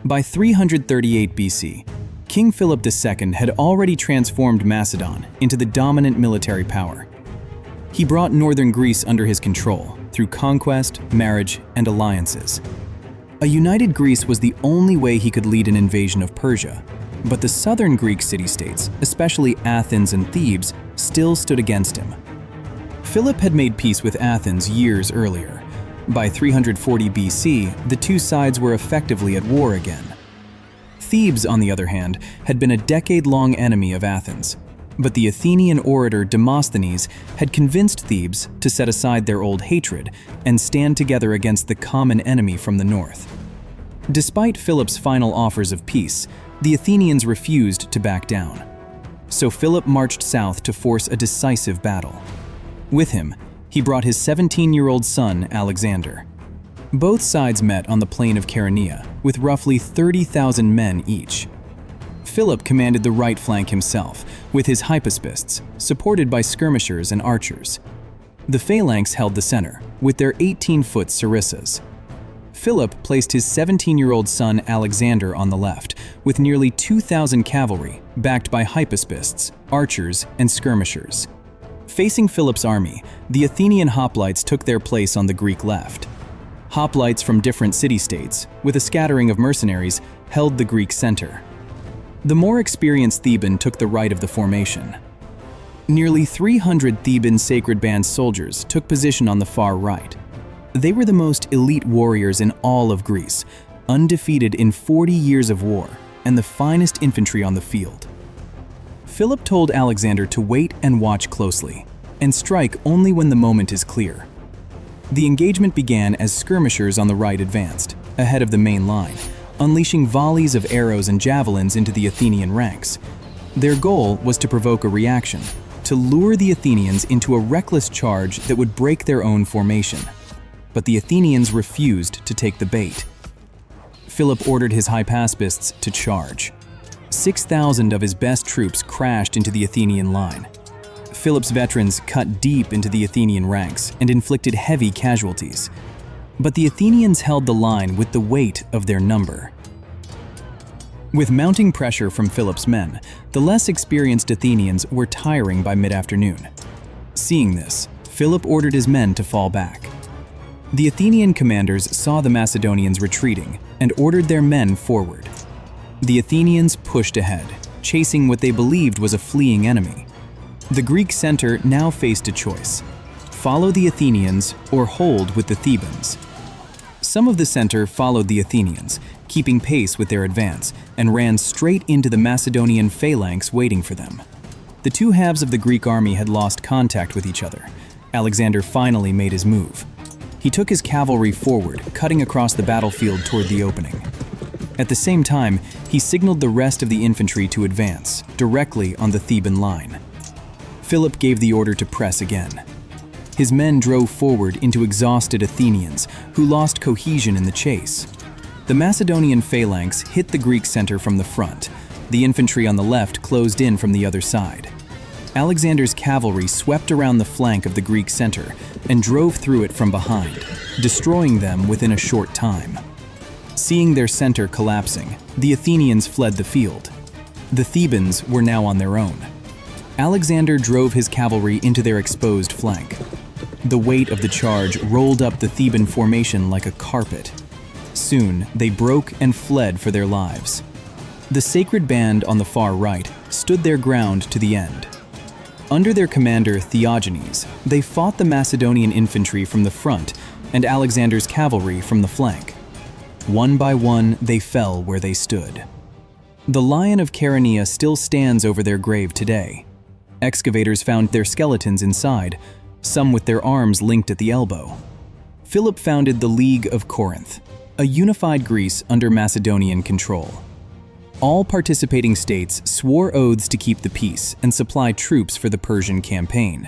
By 338 BC, King Philip II had already transformed Macedon into the dominant military power. He brought northern Greece under his control through conquest, marriage, and alliances. A united Greece was the only way he could lead an invasion of Persia, but the southern Greek city-states, especially Athens and Thebes, still stood against him. Philip had made peace with Athens years earlier. By 340 BC, the two sides were effectively at war again. Thebes, on the other hand, had been a decade-long enemy of Athens, but the Athenian orator Demosthenes had convinced Thebes to set aside their old hatred and stand together against the common enemy from the north. Despite Philip's final offers of peace, the Athenians refused to back down. So Philip marched south to force a decisive battle. With him, he brought his 17-year-old son, Alexander. Both sides met on the plain of Chaeronea, with roughly 30,000 men each. Philip commanded the right flank himself, with his hypaspists, supported by skirmishers and archers. The phalanx held the center, with their 18-foot sarissas. Philip placed his 17-year-old son Alexander on the left, with nearly 2,000 cavalry, backed by hypaspists, archers, and skirmishers. Facing Philip's army, the Athenian hoplites took their place on the Greek left. Hoplites from different city-states, with a scattering of mercenaries, held the Greek center. The more experienced Theban took the right of the formation. Nearly 300 Theban sacred band soldiers took position on the far right. They were the most elite warriors in all of Greece, undefeated in 40 years of war, and the finest infantry on the field. Philip told Alexander to wait and watch closely, and strike only when the moment is clear. The engagement began as skirmishers on the right advanced, ahead of the main line, unleashing volleys of arrows and javelins into the Athenian ranks. Their goal was to provoke a reaction, to lure the Athenians into a reckless charge that would break their own formation. But the Athenians refused to take the bait. Philip ordered his hypaspists to charge. 6,000 of his best troops crashed into the Athenian line. Philip's veterans cut deep into the Athenian ranks and inflicted heavy casualties. But the Athenians held the line with the weight of their number. With mounting pressure from Philip's men, the less experienced Athenians were tiring by mid-afternoon. Seeing this, Philip ordered his men to fall back. The Athenian commanders saw the Macedonians retreating and ordered their men forward. The Athenians pushed ahead, chasing what they believed was a fleeing enemy. The Greek center now faced a choice: follow the Athenians or hold with the Thebans. Some of the center followed the Athenians, keeping pace with their advance, and ran straight into the Macedonian phalanx waiting for them. The two halves of the Greek army had lost contact with each other. Alexander finally made his move. He took his cavalry forward, cutting across the battlefield toward the opening. At the same time, he signaled the rest of the infantry to advance, directly on the Theban line. Philip gave the order to press again. His men drove forward into exhausted Athenians, who lost cohesion in the chase. The Macedonian phalanx hit the Greek center from the front. The infantry on the left closed in from the other side. Alexander's cavalry swept around the flank of the Greek center and drove through it from behind, destroying them within a short time. Seeing their center collapsing, the Athenians fled the field. The Thebans were now on their own. Alexander drove his cavalry into their exposed flank. The weight of the charge rolled up the Theban formation like a carpet. Soon, they broke and fled for their lives. The sacred band on the far right stood their ground to the end. Under their commander Theogenes, they fought the Macedonian infantry from the front and Alexander's cavalry from the flank. One by one, they fell where they stood. The Lion of Chaeronea still stands over their grave today. Excavators found their skeletons inside, some with their arms linked at the elbow. Philip founded the League of Corinth, a unified Greece under Macedonian control. All participating states swore oaths to keep the peace and supply troops for the Persian campaign.